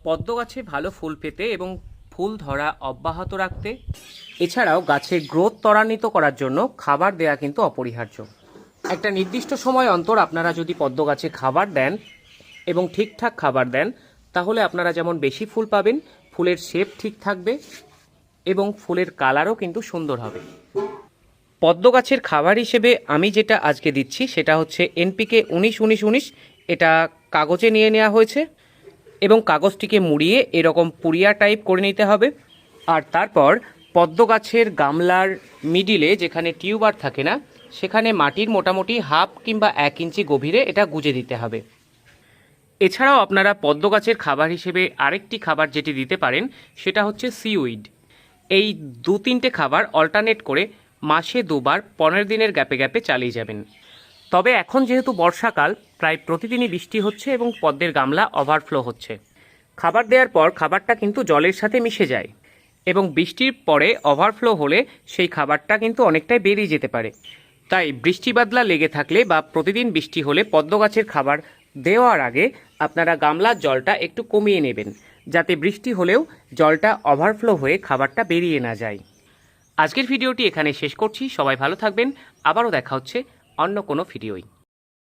পদ্ম গাছে ভালো ফুল পেতে এবং ফুল ধরা অব্যাহত রাখতে, এছাড়াও গাছের গ্রোথ ত্বরান্বিত করার জন্য খাবার দেওয়া কিন্তু অপরিহার্য। একটা নির্দিষ্ট সময় অন্তর আপনারা যদি পদ্ম গাছে খাবার দেন এবং ঠিকঠাক খাবার দেন, তাহলে আপনারা যেমন বেশি ফুল পাবেন, ফুলের শেপ ঠিক থাকবে এবং ফুলের কালারও কিন্তু সুন্দর হবে। পদ্ম গাছের খাবার হিসেবে আমি যেটা আজকে দিচ্ছি সেটা হচ্ছে NPK 19-19-19। এটা কাগজে নিয়ে নেওয়া হয়েছে এবং কাগজটিকে মুড়িয়ে এরকম পুড়িয়া টাইপ করে নিতে হবে। আর তারপর পদ্ম গাছের গামলার মিডিলে যেখানে টিউবার থাকে না, সেখানে মাটির মোটামুটি 1/2 কিংবা 1 ইঞ্চি গভীরে এটা গুজে দিতে হবে। এছাড়াও আপনারা পদ্ম গাছের খাবার হিসেবে আরেকটি খাবার যেটি দিতে পারেন সেটা হচ্ছে সিউইড। এই 2-3টে খাবার অল্টারনেট করে মাসে 2বার 15 দিনের গ্যাপে গ্যাপে চালিয়ে যাবেন। তবে এখন যেহেতু বর্ষাকাল, প্রায় প্রতিদিনই বৃষ্টি হচ্ছে এবং পদ্মের গামলা ওভারফ্লো হচ্ছে। খাবার দেওয়ার পর খাবারটা কিন্তু জলের সাথে মিশে যায় এবং বৃষ্টির পরে ওভারফ্লো হলে সেই খাবারটা কিন্তু অনেকটাই বেরিয়ে যেতে পারে। তাই বৃষ্টি বাদলা লেগে থাকলে বা প্রতিদিন বৃষ্টি হলে পদ্ম গাছের খাবার দেওয়ার আগে আপনারা গামলার জলটা একটু কমিয়ে নেবেন, যাতে বৃষ্টি হলেও জলটা ওভারফ্লো হয়ে খাবারটা বেরিয়ে না যায়। আজকের ভিডিওটি এখানে শেষ করছি। সবাই ভালো থাকবেন। আবারও দেখা হচ্ছে অন্য কোনো ভিডিওয়।